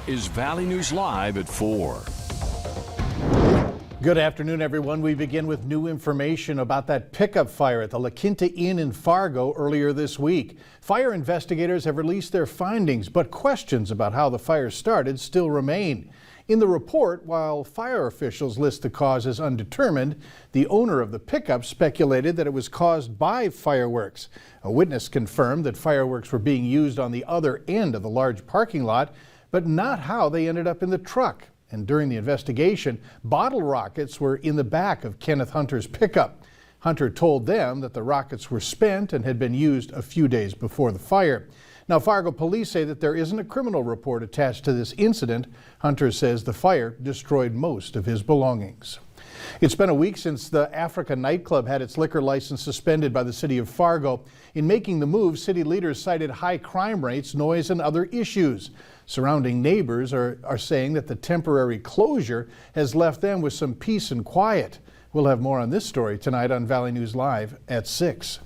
is Valley News Live at 4. Good afternoon, everyone. We begin with new information about that pickup fire at the La Quinta Inn in Fargo earlier this week. Fire investigators have released their findings, but questions about how the fire started still remain. In the report, while fire officials list the cause as undetermined, the owner of the pickup speculated that it was caused by fireworks. A witness confirmed that fireworks were being used on the other end of the large parking lot, but not how they ended up in the truck. And during the investigation, bottle rockets were in the back of Kenneth Hunter's pickup. Hunter told them that the rockets were spent and had been used a few days before the fire. Now, Fargo police say that there isn't a criminal report attached to this incident. Hunter says the fire destroyed most of his belongings. It's been a week since the Africa nightclub had its liquor license suspended by the city of Fargo. In making the move, city leaders cited high crime rates, noise, and other issues. Surrounding neighbors are saying that the temporary closure has left them with some peace and quiet. We'll have more on this story tonight on Valley News Live at 6.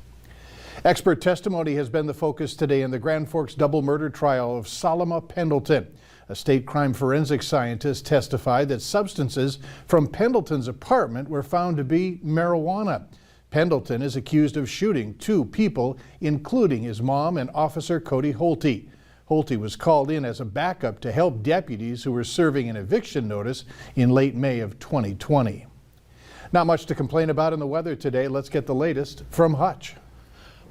Expert testimony has been the focus today in the Grand Forks double murder trial of Salama Pendleton. A state crime forensic scientist testified that substances from Pendleton's apartment were found to be marijuana. Pendleton is accused of shooting 2 people, including his mom and Officer Cody Holte. Holte was called in as a backup to help deputies who were serving an eviction notice in late May of 2020. Not much to complain about in the weather today. Let's get the latest from Hutch.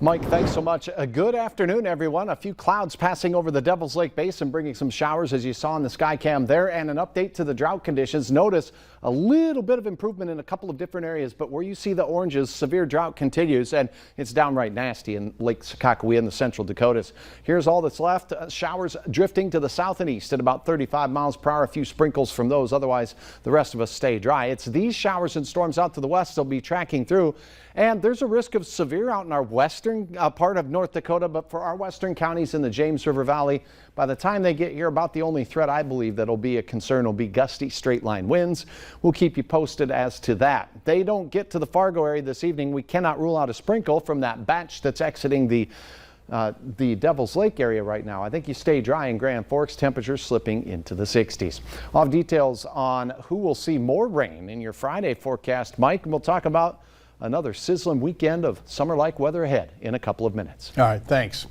Mike, thanks so much. A good afternoon, everyone. A few clouds passing over the Devil's Lake Basin, bringing some showers, as you saw in the sky cam there, and an update to the drought conditions. Notice a little bit of improvement in a couple of different areas, but where you see the oranges, severe drought continues, and it's downright nasty in Lake Sakakawea in the central Dakotas. Here's all that's left. Showers drifting to the south and east at about 35 miles per hour. A few sprinkles from those. Otherwise, the rest of us stay dry. It's these showers and storms out to the west they'll be tracking through. And there's a risk of severe out in our western part of North Dakota, but for our western counties in the James River Valley, by the time they get here, about the only threat I believe that'll be a concern will be gusty straight line winds. We'll keep you posted as to that. They don't get to the Fargo area this evening. We cannot rule out a sprinkle from that batch that's exiting the Devil's Lake area right now. I think you stay dry in Grand Forks, temperatures slipping into the 60s. I'll have details on who will see more rain in your Friday forecast, Mike, and we'll talk about another sizzling weekend of summer-like weather ahead in a couple of minutes. All right, thanks.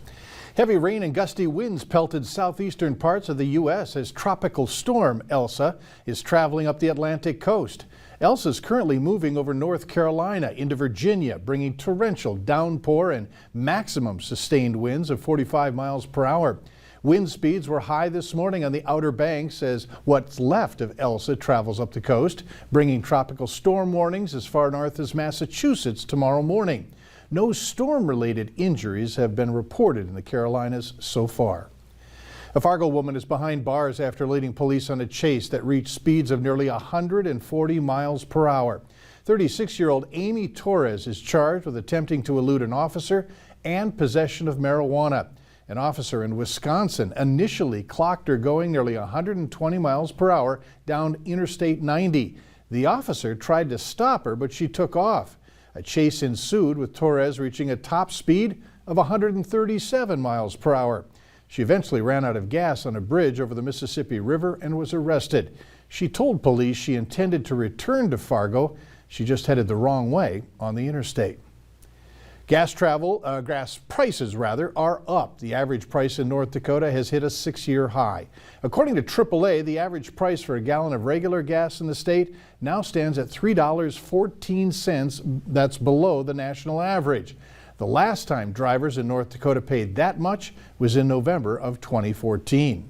Heavy rain and gusty winds pelted southeastern parts of the U.S. as tropical storm Elsa is traveling up the Atlantic coast. Elsa is currently moving over North Carolina into Virginia, bringing torrential downpour and maximum sustained winds of 45 miles per hour. Wind speeds were high this morning on the Outer Banks as what's left of Elsa travels up the coast, bringing tropical storm warnings as far north as Massachusetts tomorrow morning. No storm-related injuries have been reported in the Carolinas so far. A Fargo woman is behind bars after leading police on a chase that reached speeds of nearly 140 miles per hour. 36-year-old Amy Torres is charged with attempting to elude an officer and possession of marijuana. An officer in Wisconsin initially clocked her going nearly 120 miles per hour down Interstate 90. The officer tried to stop her, but she took off. A chase ensued with Torres reaching a top speed of 137 miles per hour. She eventually ran out of gas on a bridge over the Mississippi River and was arrested. She told police she intended to return to Fargo. She just headed the wrong way on the interstate. Gas prices are up. The average price in North Dakota has hit a 6-year high. According to AAA, the average price for a gallon of regular gas in the state now stands at $3.14. That's below the national average. The last time drivers in North Dakota paid that much was in November of 2014.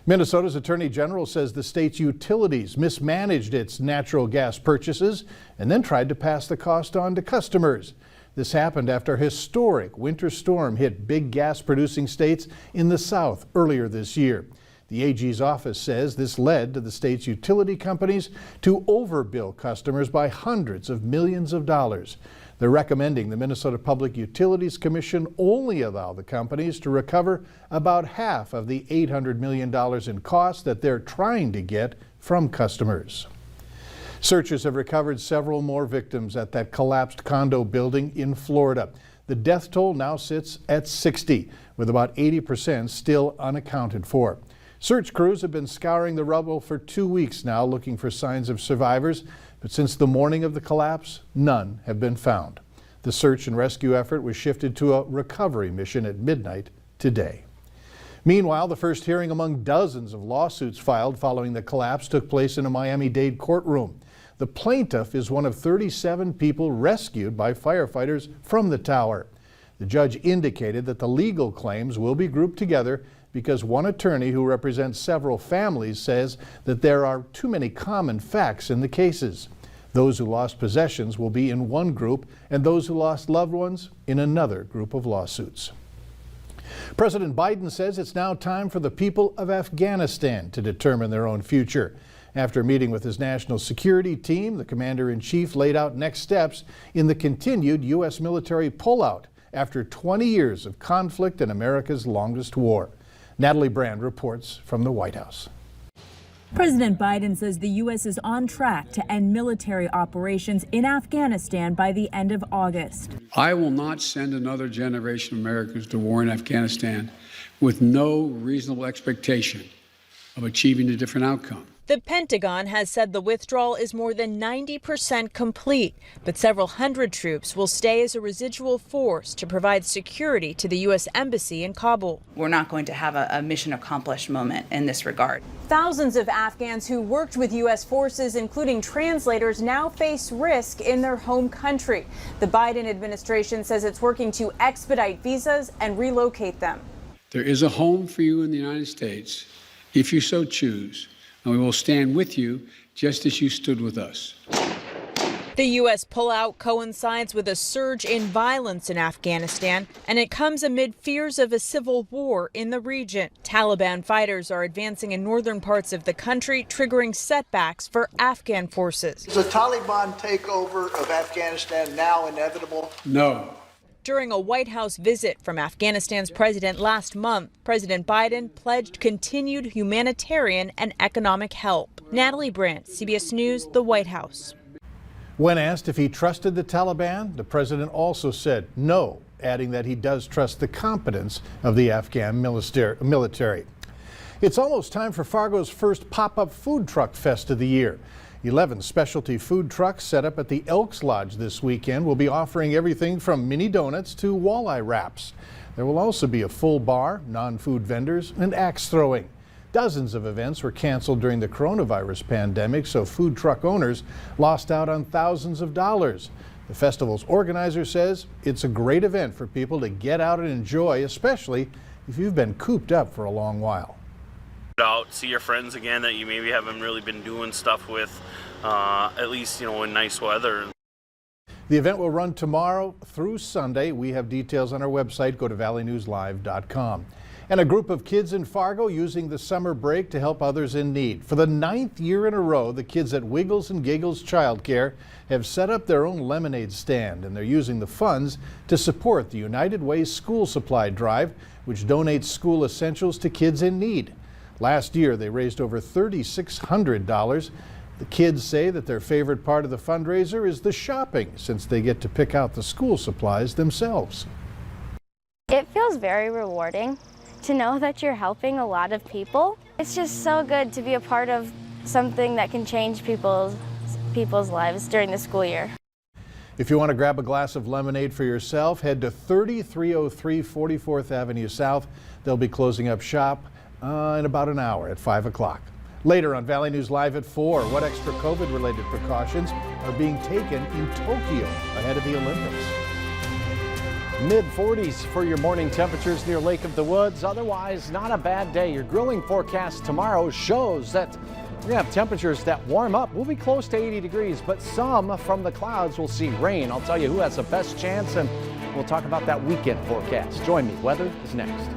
Minnesota's Attorney General says the state's utilities mismanaged its natural gas purchases and then tried to pass the cost on to customers. This happened after a historic winter storm hit big gas-producing states in the south earlier this year. The AG's office says this led to the state's utility companies to overbill customers by hundreds of millions of dollars. They're recommending the Minnesota Public Utilities Commission only allow the companies to recover about half of the $800 million in costs that they're trying to get from customers. Searchers have recovered several more victims at that collapsed condo building in Florida. The death toll now sits at 60, with about 80% still unaccounted for. Search crews have been scouring the rubble for 2 weeks now, looking for signs of survivors, but since the morning of the collapse, none have been found. The search and rescue effort was shifted to a recovery mission at midnight today. Meanwhile, the first hearing among dozens of lawsuits filed following the collapse took place in a Miami-Dade courtroom. The plaintiff is one of 37 people rescued by firefighters from the tower. The judge indicated that the legal claims will be grouped together because one attorney who represents several families says that there are too many common facts in the cases. Those who lost possessions will be in one group and those who lost loved ones in another group of lawsuits. President Biden says it's now time for the people of Afghanistan to determine their own future. After meeting with his national security team, the commander-in-chief laid out next steps in the continued U.S. military pullout after 20 years of conflict in America's longest war. Natalie Brand reports from the White House. President Biden says the U.S. is on track to end military operations in Afghanistan by the end of August. I will not send another generation of Americans to war in Afghanistan with no reasonable expectation of achieving a different outcome. The Pentagon has said the withdrawal is more than 90% complete, but several hundred troops will stay as a residual force to provide security to the U.S. Embassy in Kabul. We're not going to have a mission accomplished moment in this regard. Thousands of Afghans who worked with U.S. forces, including translators, now face risk in their home country. The Biden administration says it's working to expedite visas and relocate them. There is a home for you in the United States, if you so choose. And we will stand with you just as you stood with us. The U.S. pullout coincides with a surge in violence in Afghanistan, and it comes amid fears of a civil war in the region. Taliban fighters are advancing in northern parts of the country, triggering setbacks for Afghan forces. Is the Taliban takeover of Afghanistan now inevitable? No. During a White House visit from Afghanistan's president last month, President Biden pledged continued humanitarian and economic help. Natalie Brandt, CBS News, the White House. When asked if he trusted the Taliban, the president also said no, adding that he does trust the competence of the Afghan military. It's almost time for Fargo's first pop-up food truck fest of the year. 11 specialty food trucks set up at the Elks Lodge this weekend will be offering everything from mini donuts to walleye wraps. There will also be a full bar, non-food vendors, and axe throwing. Dozens of events were canceled during the coronavirus pandemic, so food truck owners lost out on thousands of dollars. The festival's organizer says it's a great event for people to get out and enjoy, especially if you've been cooped up for a long while. Out, see your friends again that you maybe haven't really been doing stuff with, at least, in nice weather. The event will run tomorrow through Sunday. We have details on our website. Go to valleynewslive.com. And a group of kids in Fargo using the summer break to help others in need. For the 9th year in a row, the kids at Wiggles and Giggles Childcare have set up their own lemonade stand, and they're using the funds to support the United Way School Supply Drive, which donates school essentials to kids in need. Last year, they raised over $3,600. The kids say that their favorite part of the fundraiser is the shopping, since they get to pick out the school supplies themselves. It feels very rewarding to know that you're helping a lot of people. It's just so good to be a part of something that can change people's lives during the school year. If you want to grab a glass of lemonade for yourself, head to 3303 44th Avenue South. They'll be closing up shop in about an hour at 5 o'clock. Later on Valley News Live at 4, what extra COVID-related precautions are being taken in Tokyo ahead of the Olympics? Mid-40s for your morning temperatures near Lake of the Woods. Otherwise, not a bad day. Your grilling forecast tomorrow shows that we're going to have temperatures that warm up. We'll be close to 80 degrees, but some from the clouds will see rain. I'll tell you who has the best chance, and we'll talk about that weekend forecast. Join me. Weather is next.